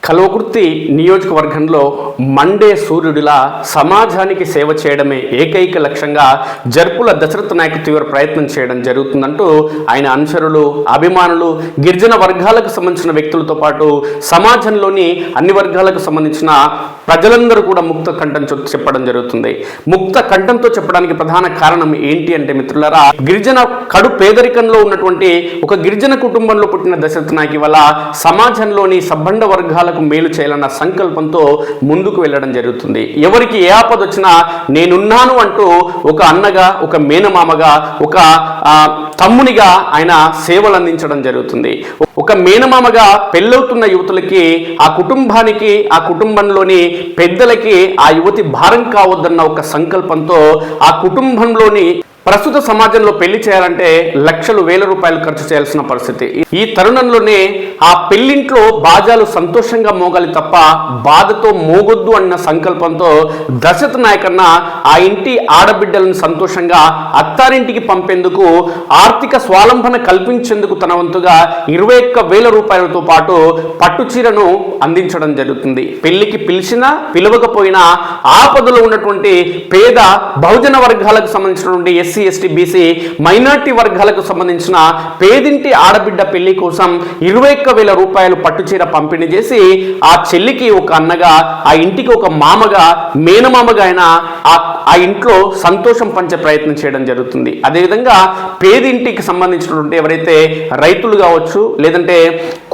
కల్వకుర్తి నియోజకవర్గంలో మండే సూర్యుడిలా సమాజానికి సేవ చేయడమే ఏకైక లక్ష్యంగా జర్పుల దశరథ నాయక్ తీవ్ర ప్రయత్నం చేయడం జరుగుతుందంటూ ఆయన అనుచరులు, అభిమానులు, గిరిజన వర్గాలకు సంబంధించిన వ్యక్తులతో పాటు సమాజంలోని అన్ని వర్గాలకు సంబంధించిన ప్రజలందరూ కూడా ముక్త కంఠంతో చెప్పడం జరుగుతుంది. ముక్త కంఠంతో చెప్పడానికి ప్రధాన కారణం ఏంటి అంటే మిత్రులారా, గిరిజన కడు పేదరికంలో ఉన్నటువంటి ఒక గిరిజన కుటుంబంలో పుట్టిన దశరథ నాయక్ వల్ల సమాజంలోని సబ్బండ వర్గాలకు మేలు చేయాలన్న సంకల్పంతో ముందుకు వెళ్ళడం జరుగుతుంది. ఎవరికి ఏ ఆపద వచ్చినా నేనున్నాను అంటూ ఒక అన్నగా, ఒక మేనమామగా, ఒక తమ్మునిగా ఆయన సేవలు అందించడం జరుగుతుంది. ఒక మేనమామగా పెళ్ళవుతున్న యువతులకి, ఆ కుటుంబానికి, ఆ కుటుంబంలోని పెద్దలకి ఆ యువతి భారం కావద్దన్న ఒక సంకల్పంతో ఆ కుటుంబంలోని ప్రస్తుత సమాజంలో పెళ్లి చేయాలంటే లక్షలు వేల రూపాయలు ఖర్చు చేయాల్సిన పరిస్థితి. ఈ తరుణంలోనే ఆ పెళ్లింట్లో బాజాలు సంతోషంగా మోగాలి తప్ప బాధతో మోగొద్దు అన్న సంకల్పంతో దశరథ నాయక్ అన్న ఆ ఇంటి ఆడబిడ్డలను సంతోషంగా అత్తారింటికి పంపేందుకు, ఆర్థిక స్వాలంబన కల్పించేందుకు తన వంతుగా 21,000 రూపాయలతో పాటు పట్టు చీరను అందించడం జరుగుతుంది. పెళ్లికి పిలిచినా పిలవకపోయినా ఆపదలో ఉన్నటువంటి పేద బహుజన వర్గాలకు సంబంధించినటువంటి ఎస్సీ, ఎస్టీ, బీసీ, మైనార్టీ వర్గాలకు సంబంధించిన పేదింటి ఆడబిడ్డ పెళ్లి కోసం 21,000 రూపాయలు పట్టుచీర పంపిణీ చేసి ఆ చెల్లికి ఒక అన్నగా, ఆ ఇంటికి ఒక మామగా, మేనమామగా ఆయన ఆ ఇంట్లో సంతోషం పంచే ప్రయత్నం చేయడం జరుగుతుంది. అదేవిధంగా పేదింటికి సంబంధించినటువంటి ఎవరైతే రైతులు కావచ్చు, లేదంటే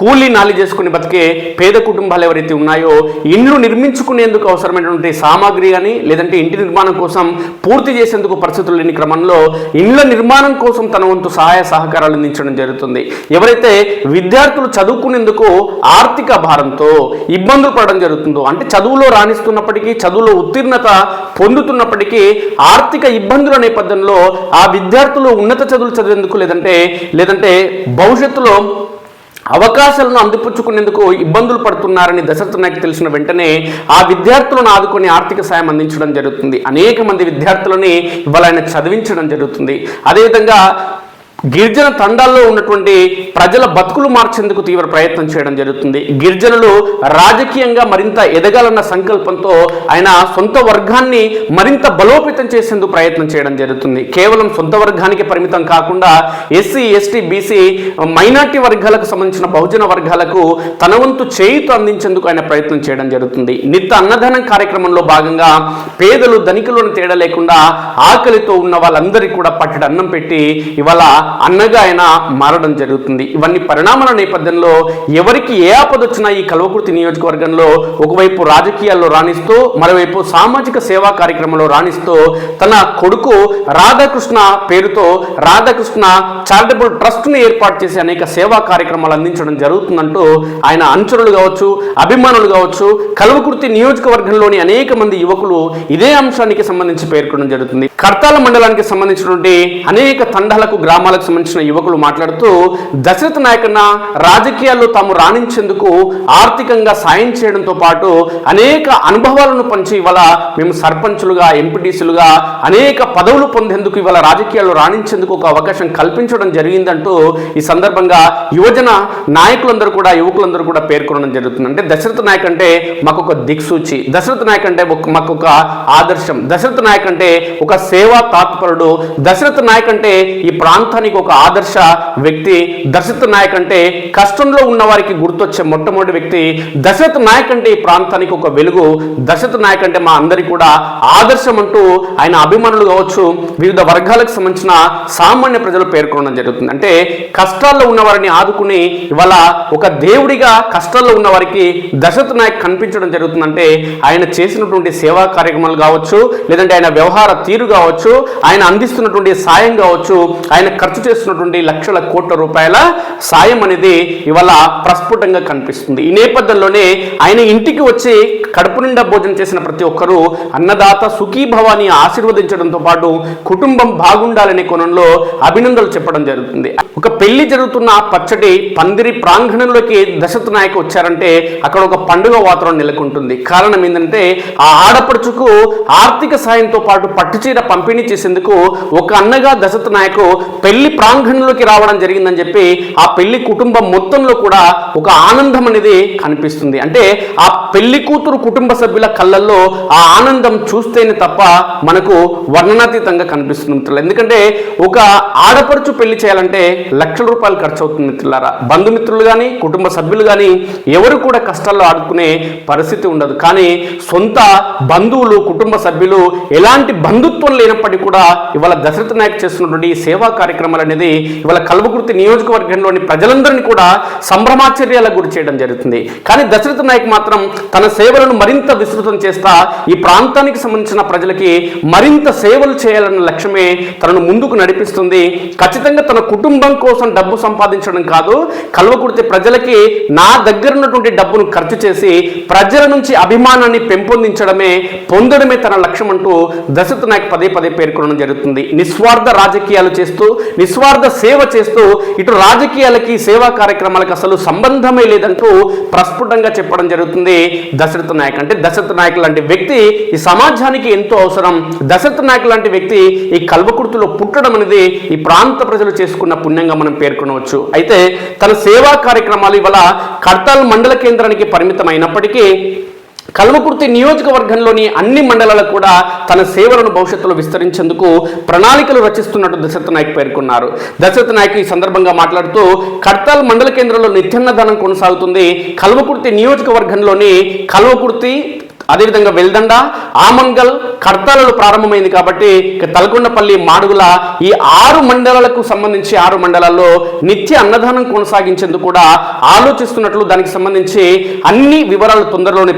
కూలీ నాలి చేసుకుని బతికే పేద కుటుంబాలు ఎవరైతే ఉన్నాయో, ఇండ్లు నిర్మించుకునేందుకు అవసరమైనటువంటి సామాగ్రి కానీ, లేదంటే ఇంటి నిర్మాణం కోసం పూర్తి చేసేందుకు పరిస్థితులు లేని క్రమంలో ఇండ్ల నిర్మాణం కోసం తన వంతు సహాయ సహకారాలు అందించడం జరుగుతుంది. ఎవరైతే విద్యార్థులు చదువుకునేందుకు ఆర్థిక భారంతో ఇబ్బందులు పడడం జరుగుతుందో, అంటే చదువులో రాణిస్తున్నప్పటికీ, చదువులో ఉత్తీర్ణత పొందుతున్నప్పటికీ ఆర్థిక ఇబ్బందుల నేపథ్యంలో ఆ విద్యార్థులు ఉన్నత చదువులు చదివేందుకు, లేదంటే భవిష్యత్తులో అవకాశాలను అందిపుచ్చుకునేందుకు ఇబ్బందులు పడుతున్నారని దశరథ నాయక్ తెలిసిన వెంటనే ఆ విద్యార్థులను ఆదుకొని ఆర్థిక సాయం అందించడం జరుగుతుంది. అనేక మంది విద్యార్థులని ఇవాళ ఆయన చదివించడం జరుగుతుంది. అదేవిధంగా గిరిజన తండాల్లో ఉన్నటువంటి ప్రజల బతుకులు మార్చేందుకు తీవ్ర ప్రయత్నం చేయడం జరుగుతుంది. గిరిజనులు రాజకీయంగా మరింత ఎదగాలన్న సంకల్పంతో ఆయన సొంత వర్గాన్ని మరింత బలోపేతం చేసేందుకు ప్రయత్నం చేయడం జరుగుతుంది. కేవలం సొంత వర్గానికి పరిమితం కాకుండా ఎస్సీ, ఎస్టీ, బీసీ, మైనార్టీ వర్గాలకు సంబంధించిన బహుజన వర్గాలకు తన వంతు చేయూత అందించేందుకు ఆయన ప్రయత్నం చేయడం జరుగుతుంది. నిత్య అన్నదానం కార్యక్రమంలో భాగంగా పేదలు ధనికులను తేడా లేకుండా ఆకలితో ఉన్న వాళ్ళందరికీ కూడా పట్టెడు అన్నం పెట్టి ఇవాళ అన్నగా ఆయన మారడం జరుగుతుంది. ఇవన్నీ పరిణామాల నేపథ్యంలో ఎవరికి ఏ ఆపద వచ్చినా ఈ కల్వకుర్తి నియోజకవర్గంలో ఒకవైపు రాజకీయాల్లో రాణిస్తూ, మరోవైపు సామాజిక సేవా కార్యక్రమంలో రాణిస్తూ తన కొడుకు రాధాకృష్ణ పేరుతో రాధాకృష్ణ చారిటబుల్ ట్రస్ట్ని ఏర్పాటు చేసి అనేక సేవా కార్యక్రమాలు అందించడం జరుగుతుందంటూ ఆయన అనుచరులు కావచ్చు, అభిమానులు కావచ్చు, కల్వకుర్తి నియోజకవర్గంలోని అనేక మంది యువకులు ఇదే అంశానికి సంబంధించి పేర్కొనడం జరుగుతుంది. కర్తాల మండలానికి సంబంధించినటువంటి అనేక తండాలకు, గ్రామాలకు సంబంధించిన యువకులు మాట్లాడుతూ దశరథ నాయక్ అన్న రాజకీయాల్లో తాము రాణించేందుకు ఆర్థికంగా సాయం చేయడంతో పాటు అనేక అనుభవాలను పంచి ఇవాళ మేము సర్పంచులుగా, ఎంపీటీసీలుగా అనేక పదవులు పొందేందుకు ఇవాళ రాజకీయాల్లో రాణించేందుకు ఒక అవకాశం కల్పించడం జరిగిందంటూ ఈ సందర్భంగా యువజన నాయకులందరూ కూడా, యువకులందరూ కూడా పేర్కొనడం జరుగుతుంది. అంటే దశరథ నాయక్ అంటే మాకు ఒక దిక్సూచి, దశరథ నాయక్ అంటే మాకు ఒక ఆదర్శం, దశరథ నాయక్ అంటే ఒక సేవా తాత్పరుడు, దశరథ నాయక్ అంటే ఈ ప్రాంతానికి ఒక ఆదర్శ వ్యక్తి, దశరథ నాయక్ అంటే కష్టంలో ఉన్న వారికి గుర్తొచ్చే మొట్టమొదటి వ్యక్తి, దశరథ నాయక్ అంటే ఈ ప్రాంతానికి ఒక వెలుగు, దశరథ నాయక్ అంటే మా అందరికీ కూడా ఆదర్శం అంటూ ఆయన అభిమానులు కావచ్చు, వివిధ వర్గాలకు సంబంధించిన సామాన్య ప్రజలు పేర్కొనడం జరుగుతుంది. అంటే కష్టాల్లో ఉన్న వారిని ఆదుకుని ఇవాళ ఒక దేవుడిగా కష్టాల్లో ఉన్న వారికి దశరథ నాయక్ కనిపించడం జరుగుతుందంటే ఆయన చేసినటువంటి సేవా కార్యక్రమాలు కావచ్చు, లేదంటే ఆయన వ్యవహార తీరు కావచ్చు, ఆయన అందిస్తున్నటువంటి సాయం కావచ్చు, ఆయన ఖర్చు చేస్తున్నటువంటి లక్షల కోట్ల రూపాయల సాయం అనేది ఇవాళ ప్రస్ఫుటంగా కనిపిస్తుంది. ఈ నేపథ్యంలోనే ఆయన ఇంటికి వచ్చి కడుపు నిండా భోజనం చేసిన ప్రతి ఒక్కరూ అన్నదాత సుఖీభవాని ఆశీర్వదించడంతో పాటు కుటుంబం బాగుండాలనే కోణంలో అభినందనలు చెప్పడం జరుగుతుంది. ఒక పెళ్లి జరుగుతున్న పచ్చటి పందిరి ప్రాంగణంలోకి దశరథ నాయక్ వచ్చారంటే అక్కడ ఒక పండుగ వాతావరణం నెలకొంటుంది. కారణం ఏంటంటే ఆ ఆడపడుచుకు ఆర్థిక సాయంతో పాటు పట్టుచీర పంపిణీ చేసేందుకు ఒక అన్నగా దశరథ నాయక్ పెళ్లి పెళ్లి ప్రాంగణంలోకి రావడం జరిగిందని చెప్పి ఆ పెళ్లి కుటుంబం మొత్తంలో కూడా ఒక ఆనందం అనేది కనిపిస్తుంది. అంటే ఆ పెళ్లి కూతురు కుటుంబ సభ్యుల కళ్ళల్లో ఆ ఆనందం చూస్తేనే తప్ప మనకు వర్ణనాతీతంగా కనిపిస్తుంది మిత్రులు. ఎందుకంటే ఒక ఆడపడుచు పెళ్లి చేయాలంటే లక్షల రూపాయలు ఖర్చు అవుతుంది మిత్రులారా. బంధుమిత్రులు కానీ కుటుంబ సభ్యులు కానీ ఎవరు కూడా కష్టాల్లో ఆడుకునే పరిస్థితి ఉండదు. కానీ సొంత బంధువులు కుటుంబ సభ్యులు ఎలాంటి బంధుత్వం లేనప్పటికీ కూడా ఇవాళ దశరథ నాయక్ చేస్తున్నటువంటి సేవా కార్యక్రమాలు అనేది ఇవాళ కల్వకుర్తి నియోజకవర్గంలోని ప్రజలందరినీ కూడా సంభ్రమాశ్చర్యాలకు గురి చేయడం జరుగుతుంది. కానీ దశరథ నాయక్ మాత్రం తన సేవలను మరింత విస్తృతం చేస్తా ఈ ప్రాంతానికి సంబంధించిన ప్రజలకి మరింత సేవలు చేయాలన్న లక్ష్యమే తనను ముందుకు నడిపిస్తుంది. ఖచ్చితంగా తన కుటుంబం కోసం డబ్బు సంపాదించడం కాదు, కల్వకుర్తి ప్రజలకి నా దగ్గర ఉన్నటువంటి డబ్బును ఖర్చు చేసి ప్రజల నుంచి అభిమానాన్ని పెంపొందించడమే పొందడమే తన లక్ష్యం అంటూ దశరథ నాయక్ పదే పదే పేర్కొనడం జరుగుతుంది. నిస్వార్థ రాజకీయాలు చేస్తూ నిస్వార్థ సేవ చేస్తూ ఇటు రాజకీయాలకి సేవా కార్యక్రమాలకు అసలు సంబంధమే లేదంటూ ప్రస్ఫుటంగా చెప్పడం జరుగుతుంది దశరథ నాయక్. అంటే దశరథ నాయక్ లాంటి వ్యక్తి ఈ సమాజానికి ఎంతో అవసరం. దశరథ నాయక్ లాంటి వ్యక్తి ఈ కల్వకుర్తిలో పుట్టడం అనేది ఈ ప్రాంత ప్రజలు చేసుకున్న పుణ్యంగా మనం పేర్కొనవచ్చు. అయితే తన సేవా కార్యక్రమాలు ఇవాళ కర్తాల్ మండల కేంద్రానికి పరిమితం అయినప్పటికీ కల్వకుర్తి నియోజకవర్గంలోని అన్ని మండలాలకు కూడా తన సేవలను భవిష్యత్తులో విస్తరించేందుకు ప్రణాళికలు రచిస్తున్నట్టు దశరథ నాయక్ పేర్కొన్నారు. దశరథ నాయక్ ఈ సందర్భంగా మాట్లాడుతూ కర్తాల్ మండల కేంద్రంలో నిత్యాన్నదానం కొనసాగుతుంది. కల్వకుర్తి నియోజకవర్గంలోని కల్వకుర్తి అదేవిధంగా వెల్దండ ఆమన్గల్ కర్తాలలో ప్రారంభమైంది కాబట్టి తలకొండపల్లి మాడుగుల ఈ 6 మండలాలకు సంబంధించి 6 మండలాల్లో నిత్య అన్నదానం కొనసాగించేందుకు కూడా ఆలోచిస్తున్నట్లు దానికి సంబంధించి అన్ని వివరాలు తొందరలోనే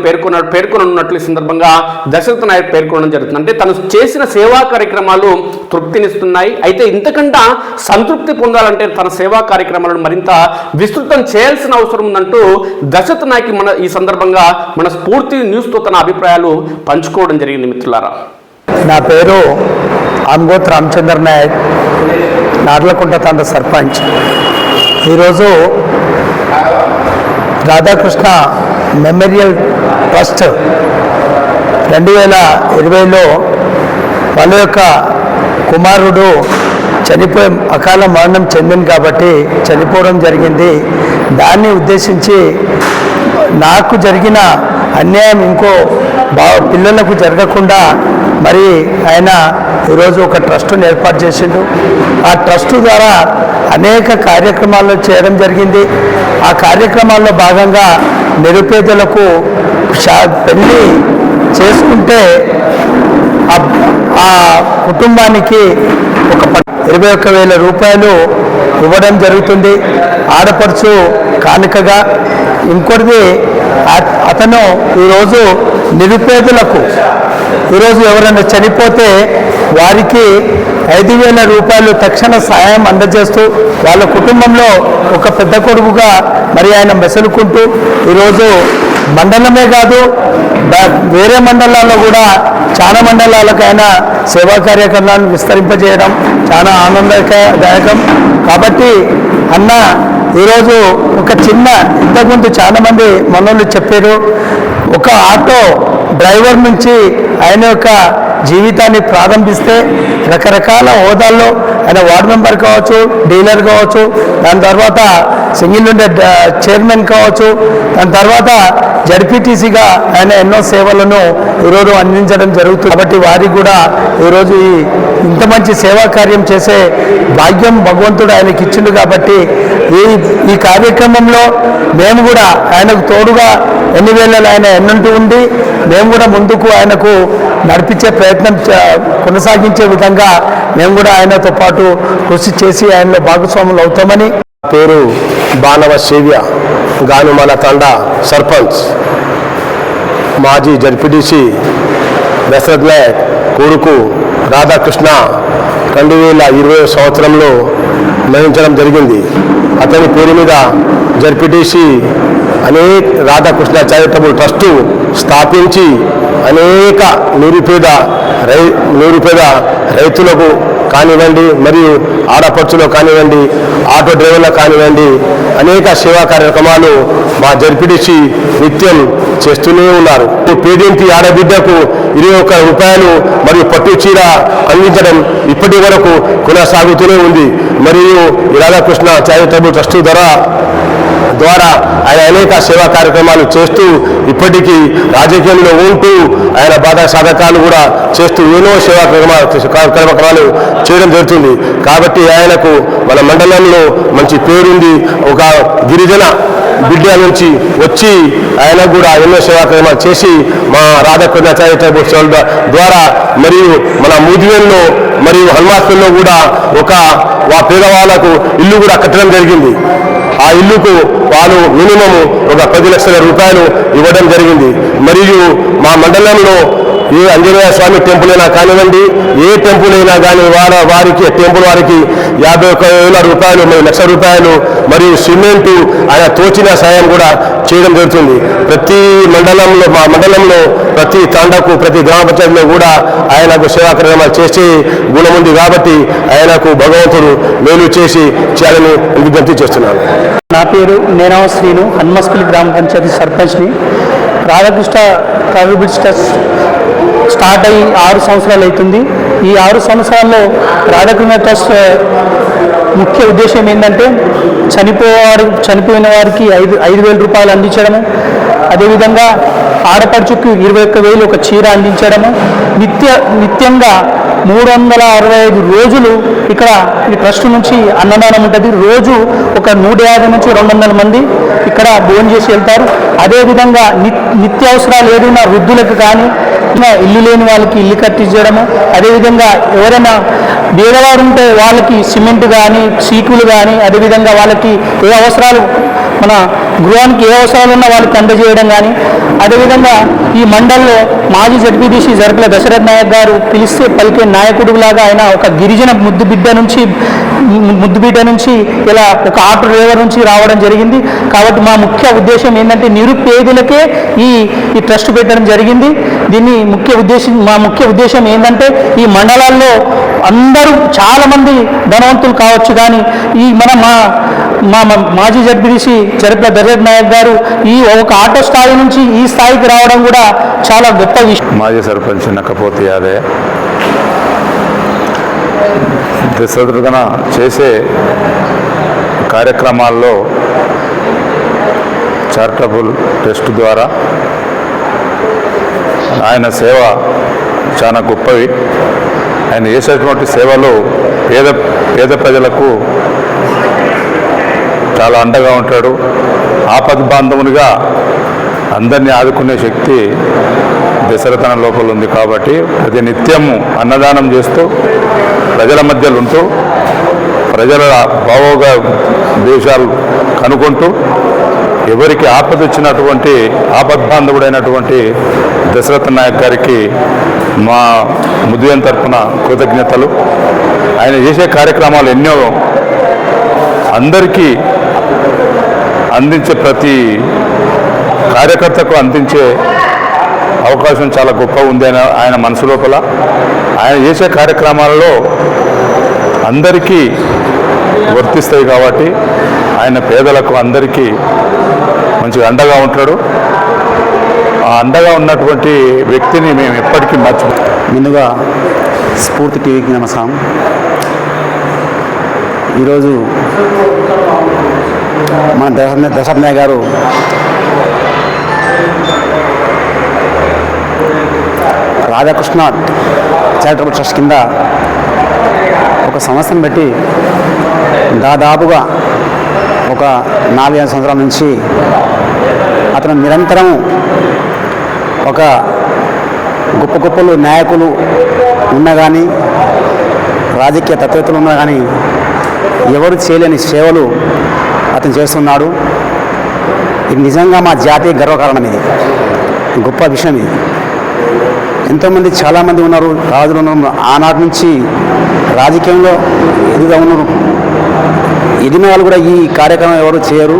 పేర్కొనున్నట్లు ఈ సందర్భంగా దశరథ నాయక్ పేర్కొనడం జరుగుతుంది. అంటే తను చేసిన సేవా కార్యక్రమాలు తృప్తినిస్తున్నాయి. అయితే ఇంతకంటే సంతృప్తి పొందాలంటే తన సేవా కార్యక్రమాలను మరింత విస్తృతం చేయాల్సిన అవసరం ఉందంటూ దశరథ నాయక్ ఈ సందర్భంగా మన స్ఫూర్తి న్యూస్తో తన అభిప్రాయాలు పంచుకోవడం జరిగింది మిత్రులారా. నా పేరు ఆమ్గోత్ రామచంద్ర నాయక్, నార్లకుంట తండ సర్పంచ్. ఈరోజు రాధాకృష్ణ మెమోరియల్ ట్రస్ట్ 2020లో వాళ్ళ యొక్క కుమారుడు చనిపోయి అకాల మరణం చెందింది కాబట్టి చనిపోవడం జరిగింది. దాన్ని ఉద్దేశించి నాకు జరిగిన అన్యాయం ఇంకో పిల్లలకు జరగకుండా మరి ఆయన ఈరోజు ఒక ట్రస్టును ఏర్పాటు చేసిండు. ఆ ట్రస్టు ద్వారా అనేక కార్యక్రమాలు చేయడం జరిగింది. ఆ కార్యక్రమాల్లో భాగంగా నిరుపేదలకు పెళ్ళి చేసుకుంటే ఆ కుటుంబానికి ఒక 21,000 రూపాయలు ఇవ్వడం జరుగుతుంది ఆడపడుచు కానుకగా. ఇంకోటిది అతను ఈరోజు నిరుపేదలకు ఈరోజు ఎవరైనా చనిపోతే వారికి 5,000 రూపాయలు తక్షణ సహాయం అందజేస్తూ వాళ్ళ కుటుంబంలో ఒక పెద్ద కొడుకుగా మరి ఆయన మెసలుకుంటూ ఈరోజు మండలమే కాదు వేరే మండలాల్లో కూడా చాలా మండలాలకు ఆయన సేవా కార్యక్రమాలను విస్తరింపజేయడం చాలా ఆనందదాయకం. కాబట్టి అన్న ఈరోజు ఒక చిన్న ఇంతకుముందు చాలామంది మనోళ్ళు చెప్పారు, ఒక ఆటో డ్రైవర్ నుంచి ఆయన యొక్క జీవితాన్ని ప్రారంభిస్తే రకరకాల హోదాల్లో ఆయన వార్డు మెంబర్ కావచ్చు, డీలర్ కావచ్చు, దాని తర్వాత సింగిల్ విండో చైర్మన్ కావచ్చు, దాని తర్వాత జడ్పీటీసీగా ఆయన ఎన్నో సేవలను ఈరోజు అందించడం జరుగుతుంది. కాబట్టి వారికి కూడా ఈరోజు ఇంత మంచి సేవా కార్యం చేసే భాగ్యం భగవంతుడు ఆయనకి ఇచ్చిండు. కాబట్టి ఈ కార్యక్రమంలో మేము కూడా ఆయనకు తోడుగా ఎన్ని వేళలు ఆయన ఎన్నంటూ ఉండి మేము కూడా ముందుకు ఆయనకు నడిపించే ప్రయత్నం కొనసాగించే విధంగా మేము కూడా ఆయనతో పాటు కృషి చేసి ఆయనలో భాగస్వాములు అవుతామని. పేరు బాణవ సేవ్య, గానుమాల తండా సర్పంచ్, మాజీ జడ్పీటీసీ దశరథ నాయక్ కొడుకు రాధాకృష్ణ 2020 సంవత్సరంలో మరణించడం జరిగింది. అతని పేరు మీద జడ్పీటీసీ రాధాకృష్ణ చారిటబుల్ ట్రస్టు స్థాపించి అనేక నిరుపేద రైతులకు కానివ్వండి, మరియు ఆడపడుచులో కానివ్వండి, ఆటో డ్రైవర్లో కానివ్వండి, అనేక సేవా కార్యక్రమాలు మా జడ్పీటీసీ నిత్యం చేస్తూనే ఉన్నారు. పేదింటి ఆడబిడ్డకు 21 రూపాయలు మరియు పట్టు చీర అందించడం ఇప్పటి వరకు కొనసాగుతూనే ఉంది. మరియు ఈ రాధాకృష్ణ చారిటబుల్ ట్రస్ట్ ద్వారా ఆయన అనేక సేవా కార్యక్రమాలు చేస్తూ ఇప్పటికీ రాజకీయంలో ఉంటూ ఆయన బాధ సాధకాలు కూడా చేస్తూ ఎన్నో సేవా కార్యక్రమాలు చేయడం జరుగుతుంది. కాబట్టి ఆయనకు మన మండలంలో మంచి పేరుంది. ఒక గిరిజన బిడ్డ నుంచి వచ్చి ఆయన కూడా ఎన్నో సేవా కార్యక్రమాలు చేసి మా రాధాకృష్ణ చారిటబుల్ ట్రస్ట్ ద్వారా మరియు మన ముదివెల్లో మరియు హనుమాస్పల్లిలో కూడా ఒక పేదవాళ్లకు ఇల్లు కూడా కట్టడం జరిగింది. ఆ ఇల్లుకు వాళ్ళు మినిమం ఒక 10 లక్షల రూపాయలు ఇవ్వడం జరిగింది. మరియు మా మండలంలో ఏ ఆంజనేయ స్వామి టెంపుల్ అయినా కానివ్వండి, ఏ టెంపుల్ అయినా కానీ వారికి టెంపుల్ వారికి 51,000 రూపాయలు, 1,00,000 రూపాయలు మరియు సిమెంటు ఆయన తోచిన సాయం కూడా చేయడం జరుగుతుంది. ప్రతి మండలంలో మా మండలంలో ప్రతి తాండకు ప్రతి గ్రామ పంచాయతీలో కూడా ఆయనకు సేవా కార్యక్రమాలు చేసే గుణం ఉంది. కాబట్టి ఆయనకు భగవంతుడు మేలు చేయాలని విజ్ఞప్తి చేస్తున్నాను. నా పేరు నేనావ శ్రీను, హన్మస్పల్లి గ్రామ పంచాయతీ సర్పంచ్ని. రాధాకృష్ణ చారిటబుల్ ట్రస్ట్ స్టార్ట్ అయ్యి 6 సంవత్సరాలు అవుతుంది. ఈ 6 సంవత్సరాల్లో రాధాకృష్ణ ట్రస్ట్ ముఖ్య ఉద్దేశం ఏంటంటే చనిపోయిన వారికి 5,000 రూపాయలు అందించడము, అదేవిధంగా ఆడపడుచుకు 21,000 ఒక చీర అందించడము, నిత్యంగా 365 రోజులు ఇక్కడ ఈ ట్రస్ట్ నుంచి అన్నదానం ఉంటుంది. రోజు ఒక 150 నుంచి 200 మంది ఇక్కడ భోజనం చేసి వెళ్తారు. అదేవిధంగా నిత్యావసరాలు ఏదైనా వృద్ధులకు కానీ ఇల్లు లేని వాళ్ళకి ఇల్లు కట్టించడము, అదేవిధంగా ఎవరైనా పేదవారు ఉంటే వాళ్ళకి సిమెంట్ కానీ సీకులు కానీ, అదేవిధంగా వాళ్ళకి ఏ అవసరాలు మన గృహానికి ఏ అవసరాలు ఉన్నా వాళ్ళకి అందజేయడం కానీ, అదేవిధంగా ఈ మండల్లో మాజీ జడ్పీటీసీ జరపల దశరథ్ నాయక్ గారు పిలిస్తే పలికే నాయకుడులాగా ఆయన ఒక గిరిజన ముద్దుబిడ్డ నుంచి ఇలా ఒక ఆటో డ్రైవర్ నుంచి రావడం జరిగింది. కాబట్టి మా ముఖ్య ఉద్దేశం ఏంటంటే నిరుపేదలకే ఈ ట్రస్ట్ పెట్టడం జరిగింది. మా ముఖ్య ఉద్దేశం ఏంటంటే ఈ మండలాల్లో అందరూ చాలామంది ధనవంతులు కావచ్చు, కానీ ఈ మా మాజీ జడ్పీటీసీ జరపల దశరథ్ నాయక్ గారు ఈ ఒక ఆటో స్థాయి నుంచి ఈ స్థాయికి రావడం కూడా చాలా గొప్ప విషయం. మాజీ సర్పంచ్ నక్కపోతే యాదయ్య దశరథన చేసే కార్యక్రమాల్లో చారిటబుల్ ట్రస్ట్ ద్వారా ఆయన సేవ చాలా గొప్పవి. ఆయన చేసేటువంటి సేవలు పేద ప్రజలకు చాలా అండగా ఉంటాడు. ఆపద్ బాంధవునిగా అందరినీ ఆదుకునే శక్తి దశరథన లోపల ఉంది. కాబట్టి ప్రతి నిత్యము అన్నదానం చేస్తూ ప్రజల మధ్యలో ఉంటూ ప్రజల భావోగ దేశాలు కనుక్కుంటూ ఎవరికి ఆపద వచ్చినటువంటి ఆపద్బాంధవుడైనటువంటి దశరథ నాయక్ గారికి మా ముద్దుయం తరఫున కృతజ్ఞతలు. ఆయన చేసే కార్యక్రమాలు ఎన్నో అందరికీ అందించే ప్రతి కార్యకర్తకు అందించే అవకాశం చాలా గొప్ప ఉంది ఆయన మనసు లోపల. ఆయన చేసే కార్యక్రమాలలో అందరికీ వర్తిస్తాయి కాబట్టి ఆయన పేదలకు అందరికీ మంచిగా అండగా ఉంటాడు. ఆ అండగా ఉన్నటువంటి వ్యక్తిని మేము ఎప్పటికీ మర్చిపోతాం. ముందుగా స్ఫూర్తి టీవీకి నమస్కారం. ఈరోజు మన దశరథ్ నాయక్ గారు రాధాకృష్ణ చారిటబుల్ ట్రస్ట్ కింద ఒక సంస్థను పెట్టి దాదాపుగా ఒక 4-5 సంవత్సరాల నుంచి అతను నిరంతరం ఒక గొప్పలు నాయకులు ఉన్నా కానీ రాజకీయ తత్వవేత్తలు ఉన్నా కానీ ఎవరు చేయలేని సేవలు అతను చేస్తున్నాడు. ఇది నిజంగా మా జాతీయ గర్వకారణం. ఇది గొప్ప విషయం. ఇది ఎంతోమంది చాలామంది ఉన్నారు, రాజులు ఉన్నారు, ఆనాటి నుంచి రాజకీయంలో ఎదుగుగా ఉన్నారు. ఎదిగిన వాళ్ళు కూడా ఈ కార్యక్రమం ఎవరు చేయరు.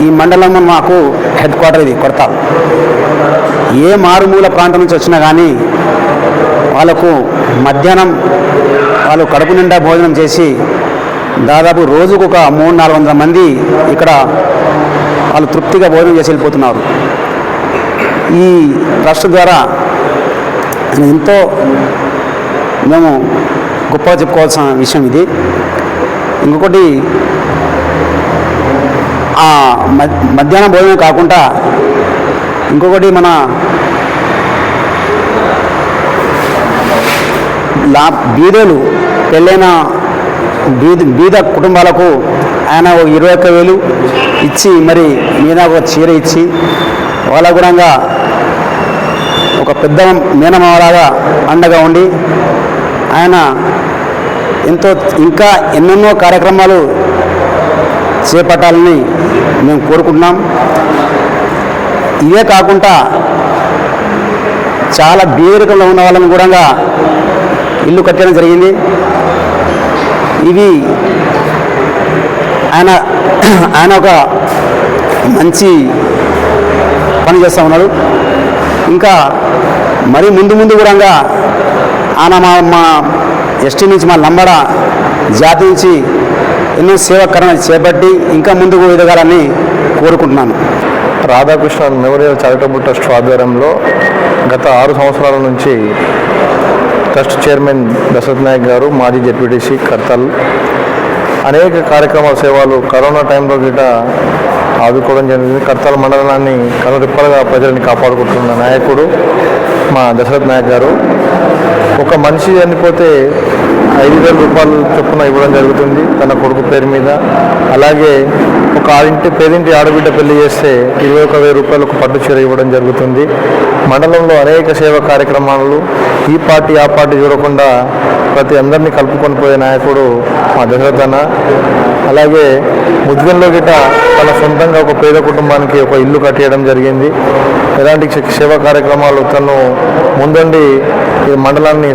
ఈ మండలంలో మాకు హెడ్ క్వార్టర్ ఇది కొడతాల్. ఏ మారుమూల ప్రాంతం నుంచి వచ్చినా కానీ వాళ్ళకు మధ్యాహ్నం వాళ్ళు కడుపు నిండా భోజనం చేసి దాదాపు రోజుకు ఒక 300-400 మంది ఇక్కడ వాళ్ళు తృప్తిగా భోజనం చేసి వెళ్ళిపోతున్నారు. ఈ ట్రస్ట్ ద్వారా ఎంతో మేము గొప్పగా చెప్పుకోవాల్సిన విషయం ఇది. ఇంకొకటి మధ్యాహ్నం భోజనం కాకుండా ఇంకొకటి మన బీదలు పెళ్ళైన బీద కుటుంబాలకు ఆయన 21,000 ఇచ్చి మరి మీద ఒక చీర ఇచ్చి వాళ్ళ గుణంగా ఒక పెద్ద మేనమావలాగా అండగా ఉండి ఆయన ఎంతో ఇంకా ఎన్నెన్నో కార్యక్రమాలు చేపట్టాలని మేము కోరుకుంటున్నాం. ఇదే కాకుండా చాలా బీదరికంలో ఉన్న వాళ్ళని కూడా ఇల్లు కట్టడం జరిగింది. ఇవి ఆయన ఒక మంచి పని చేస్తూ ఉన్నాడు. ఇంకా మరి ముందు కూడా ఆయన మా ఎస్టీ నుంచి మా లంబడ జాతి నుంచి ఎన్నో సేవాకరణ చేపట్టి ఇంకా ముందుకు ఎదగాలని కోరుకుంటున్నాను. రాధాకృష్ణ మెమోరియల్ చారిటబుల్ ట్రస్ట్ ఆధ్వర్యంలో గత 6 సంవత్సరాల నుంచి ట్రస్ట్ చైర్మన్ దశరథ్ నాయక్ గారు, మాజీ జెడ్పీటీసీ కర్తల్ అనేక కార్యక్రమాల సేవలు కరోనా టైంలో గిట ఆదుకోవడం జరిగింది. కర్తల్ మండలాన్ని కనురెప్పలుగా ప్రజల్ని కాపాడుకుంటున్న నాయకుడు మా దశరథ్ నాయక్ గారు. ఒక మనిషి చనిపోతే 5,000 రూపాయలు చొప్పున ఇవ్వడం జరుగుతుంది తన కొడుకు పేరు మీద. అలాగే ఒక పేదింటి ఆడబిడ్డ పెళ్లి చేస్తే 21,000 రూపాయలకు పట్టు చీర ఇవ్వడం జరుగుతుంది. మండలంలో అనేక సేవా కార్యక్రమాలు ఈ పార్టీ ఆ పార్టీ చూడకుండా ప్రతి అందరినీ కలుపుకొని పోయే నాయకుడు మా దశరథ్ అన్న. అలాగే ముద్గంలో గిట తన సొంతంగా ఒక పేద కుటుంబానికి ఒక ఇల్లు కట్టేయడం జరిగింది. ఎలాంటి సేవా కార్యక్రమాలు తను ముందుండి ఈ మండలాన్ని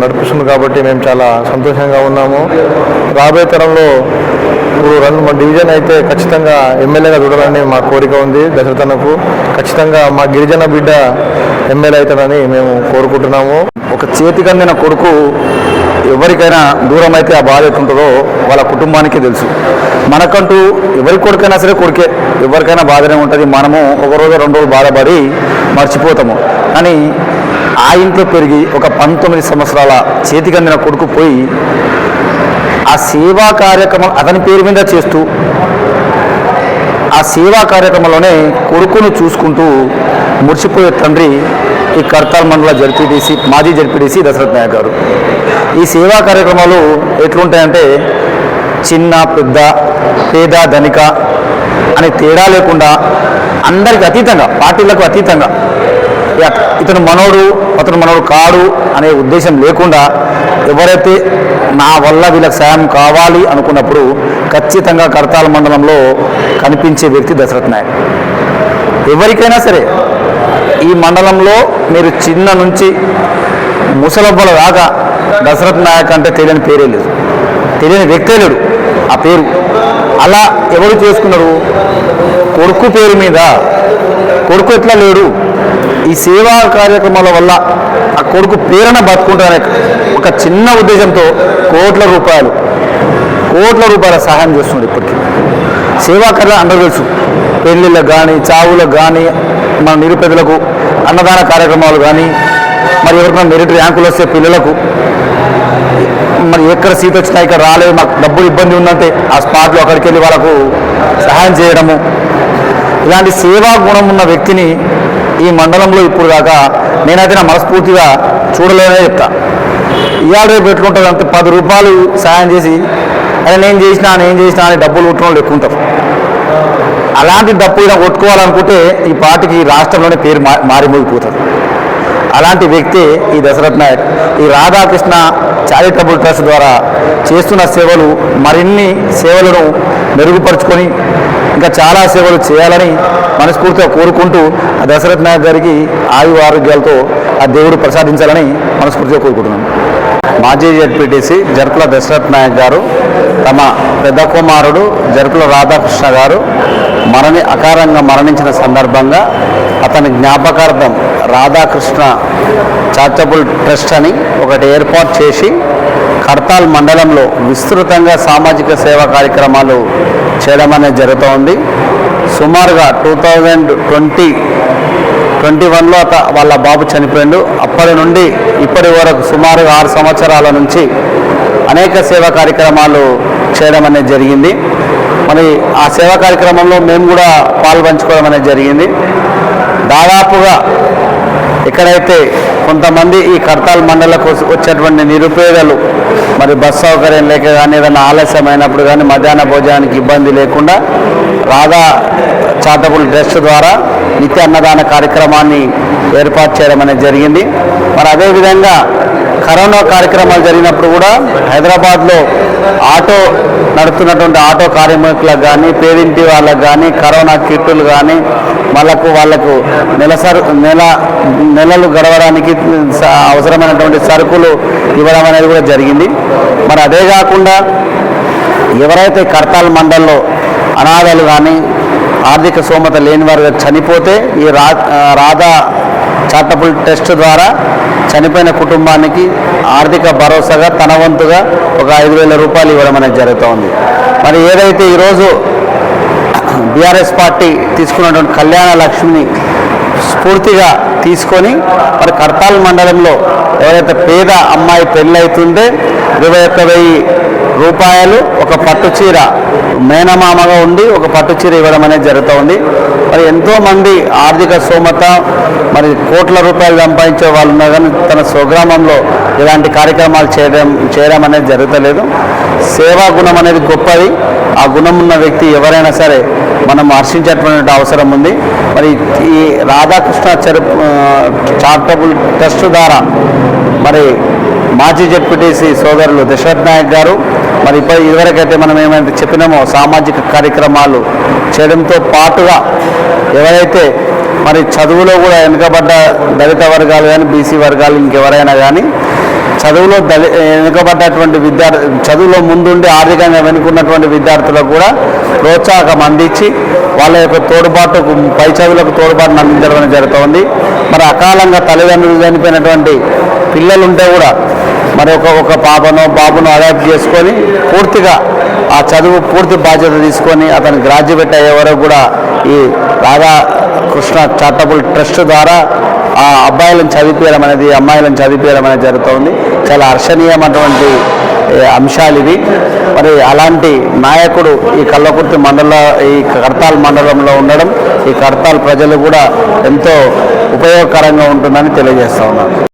నడిపిస్తుంది కాబట్టి మేము చాలా సంతోషంగా ఉన్నాము. రాబోయే తరంలో ఇప్పుడు 2 డివిజన్ అయితే ఖచ్చితంగా ఎమ్మెల్యేగా చూడాలని మా కోరిక ఉంది. దశరథన్నకు ఖచ్చితంగా మా గిరిజన బిడ్డ ఎమ్మెల్యే అవుతాడని మేము కోరుకుంటున్నాము. ఒక చేతికి అందిన కొడుకు ఎవరికైనా దూరం అయితే ఆ బాధ ఎట్టుంటుందో వాళ్ళ కుటుంబానికి తెలుసు. మనకంటూ ఎవరి కొడుకైనా సరే కొడుకే, ఎవరికైనా బాధనే ఉంటుంది. మనము 1 రోజు 2 రోజులు బాధపడి మర్చిపోతాము. కానీ ఆ ఇంట్లో పెరిగి ఒక 19 సంవత్సరాల చేతికి అందిన కొడుకు పోయి ఆ సేవా కార్యక్రమం అతని పేరు మీద చేస్తూ ఆ సేవా కార్యక్రమంలోనే కొడుకును చూసుకుంటూ మురిసిపోయే తండ్రి ఈ కర్తాల్ మండల జడ్పీటీసీ, మాజీ జడ్పీటీసీ దశరథ్ నాయక్ గారు. ఈ సేవా కార్యక్రమాలు ఎట్లుంటాయంటే చిన్న పెద్ద, పేద ధనిక అనే తేడా లేకుండా అందరికి అతీతంగా, పార్టీలకు అతీతంగా ఇతను మనోడు అతను మనోడు కాడు అనే ఉద్దేశం లేకుండా ఎవరైతే నా వల్ల వీళ్ళకి సాయం కావాలి అనుకున్నప్పుడు ఖచ్చితంగా కర్తాల మండలంలో కనిపించే వ్యక్తి దశరథ్ నాయక్. ఎవరికైనా సరే ఈ మండలంలో మీరు చిన్న నుంచి ముసలవ్వల దాకా దశరథ్ నాయక్ అంటే తెలియని పేరే లేదు, తెలియని వ్యక్తే లేడు ఆ పేరు. అలా ఎవరు చేసుకున్నారు? కొడుకు పేరు మీద. కొడుకు ఎట్లా లేడు? ఈ సేవా కార్యక్రమాల వల్ల ఆ కొడుకు పేరున బతుకుంటారనే ఒక చిన్న ఉద్దేశంతో కోట్ల రూపాయల సహాయం చేస్తున్నాడు. ఇప్పటికీ సేవా కార్యాలు అందరూ తెలుసు. పెళ్ళిళ్ళకు కానీ, చావులకు కానీ, మన నిరుపేదలకు అన్నదాన కార్యక్రమాలు కానీ, మరి ఎవరికైనా మెరిట్ ర్యాంకులు వస్తే పిల్లలకు, మరి ఎక్కడ సీట్ వచ్చినా ఇక్కడ రాలేదు, మాకు డబ్బులు ఇబ్బంది ఉందంటే ఆ స్పాట్లో అక్కడికి వెళ్ళి వాళ్ళకు సహాయం చేయడము. ఇలాంటి సేవా గుణం ఉన్న వ్యక్తిని ఈ మండలంలో ఇప్పుడు దాకా నేనైతే నా మనస్ఫూర్తిగా చూడలేనే చెప్తా. ఇవాళ రేపు ఎట్లుంటుంది అంటే 10 రూపాయలు సాయం చేసి అదే నేను చేసినా అని డబ్బులు కొట్టిన వాళ్ళు ఎక్కువ ఉంటారు. అలాంటి డబ్బులు కొట్టుకోవాలనుకుంటే ఈ పార్టీకి రాష్ట్రంలోనే పేరు మారిమోగిపోతుంది. అలాంటి వ్యక్తి ఈ దశరథ్ నాయక్. ఈ రాధాకృష్ణ చారిటబుల్ ట్రస్ట్ ద్వారా చేస్తున్న సేవలు మరిన్ని సేవలను మెరుగుపరుచుకొని ఇంకా చాలా సేవలు చేయాలని మనస్ఫూర్తిగా కోరుకుంటూ ఆ దశరథ్ నాయక్ గారికి ఆరోగ్యాలతో ఆ దేవుడు ప్రసాదించాలని మనస్ఫూర్తిగా కోరుకుంటున్నాను. మాజీ జడ్పీటీసీ జర్కుల దశరథ్ నాయక్ గారు తమ పెద్ద కుమారుడు జర్కుల రాధాకృష్ణ గారు అకారంగా మరణించిన సందర్భంగా అతని జ్ఞాపకార్థం రాధాకృష్ణ చారిటబుల్ ట్రస్ట్ అని ఒకటి ఏర్పాటు చేసి కర్తాల్ మండలంలో విస్తృతంగా సామాజిక సేవా కార్యక్రమాలు చేయడం అనేది జరుగుతోంది. సుమారుగా 2021లో వాళ్ళ బాబు చనిపోయిండు. అప్పటి నుండి ఇప్పటి వరకు సుమారుగా 6 సంవత్సరాల నుంచి అనేక సేవా కార్యక్రమాలు చేయడం అనేది జరిగింది. మరి ఆ సేవా కార్యక్రమంలో మేము కూడా పాల్పంచుకోవడం అనేది జరిగింది. దాదాపుగా ఎక్కడైతే కొంతమంది ఈ కర్తాల్ మండలకు వచ్చేటువంటి నిరుపేదలు మరి బస్ సౌకర్యం లేక కానీ ఏదైనా ఆలస్యమైనప్పుడు కానీ మధ్యాహ్న భోజనానికి ఇబ్బంది లేకుండా రాధా చారిటబుల్ ట్రస్ట్ ద్వారా నిత్య అన్నదాన కార్యక్రమాన్ని ఏర్పాటు చేయడం అనేది జరిగింది. మరి అదేవిధంగా కరోనా కార్యక్రమాలు జరిగినప్పుడు కూడా హైదరాబాద్లో ఆటో నడుపుతున్నటువంటి ఆటో కార్మికులకు కానీ పేదింటి వాళ్ళకు కానీ కరోనా కిట్లు కానీ వాళ్ళకు నెలలు గడవడానికి అవసరమైనటువంటి సరుకులు ఇవ్వడం అనేది కూడా జరిగింది. మరి అదే కాకుండా ఎవరైతే కర్తాల్ మండల్లో అనాథలు కానీ ఆర్థిక స్తోమత లేని వారు చనిపోతే ఈ రాధా చారిటబుల్ ట్రస్ట్ ద్వారా చనిపోయిన కుటుంబానికి ఆర్థిక భరోసాగా తన వంతుగా ఒక 5,000 రూపాయలు ఇవ్వడం అనేది జరుగుతోంది. మరి ఏదైతే ఈరోజు బీఆర్ఎస్ పార్టీ తీసుకున్నటువంటి కళ్యాణ లక్ష్మిని స్ఫూర్తిగా తీసుకొని మరి కర్తాల్ మండలంలో ఎవరైతే పేద అమ్మాయి పెళ్ళైతుందే 21,000 రూపాయలు ఒక పట్టు చీర మేనమామగా ఉండి ఒక పట్టు చీర ఇవ్వడం అనేది జరుగుతుంది. మరి ఎంతోమంది ఆర్థిక స్తోమత మరి కోట్ల రూపాయలు సంపాదించే వాళ్ళు ఉన్నారు కానీ తన స్వగ్రామంలో ఇలాంటి కార్యక్రమాలు చేయడం అనేది జరుగుతలేదు. సేవా గుణం అనేది గొప్పది. ఆ గుణం ఉన్న వ్యక్తి ఎవరైనా సరే మనం హర్షించేటువంటి అవసరం ఉంది. మరి ఈ రాధాకృష్ణ చారిటబుల్ ట్రస్ట్ ద్వారా మరి మాజీ జెడ్పీటీసీ సోదరులు దశరథ్ నాయక్ గారు మరి ఇదివరకైతే మనం ఏమైతే చెప్పినామో సామాజిక కార్యక్రమాలు చేయడంతో పాటుగా ఎవరైతే మరి చదువులో కూడా వెనుకబడ్డ దళిత వర్గాలు కానీ బీసీ వర్గాలు ఇంకెవరైనా కానీ చదువులో వెనుకబడ్డటువంటి చదువులో ముందుండి ఆర్థికంగా వెనుకున్నటువంటి విద్యార్థులకు కూడా ప్రోత్సాహం అందించి వాళ్ళ యొక్క తోడ్పాటుకు పై చదువులకు తోడ్పాటును అందించడం జరుగుతుంది. మరి అకాలంగా తల్లిదండ్రులు చనిపోయినటువంటి పిల్లలుంటే కూడా మరి ఒక బాబును అడాప్ట్ చేసుకొని పూర్తిగా ఆ చదువు పూర్తి బాధ్యత తీసుకొని అతను గ్రాడ్యుయేట్ అయ్యే వరకు కూడా ఈ రాధాకృష్ణ చారిటబుల్ ట్రస్ట్ ద్వారా ఆ అబ్బాయిలను చదివించడం అనేది అమ్మాయిలను చదివించడం అనేది జరుగుతుంది. చాలా హర్షణీయమైనటువంటి అంశాలు ఇవి. మరి అలాంటి నాయకుడు ఈ కల్వకుర్తి ఈ కర్తాల్ మండలంలో ఉండడం ఈ కర్తాల్ ప్రజలు కూడా ఎంతో ఉపయోగకరంగా ఉంటుందని తెలియజేస్తా ఉన్నాను.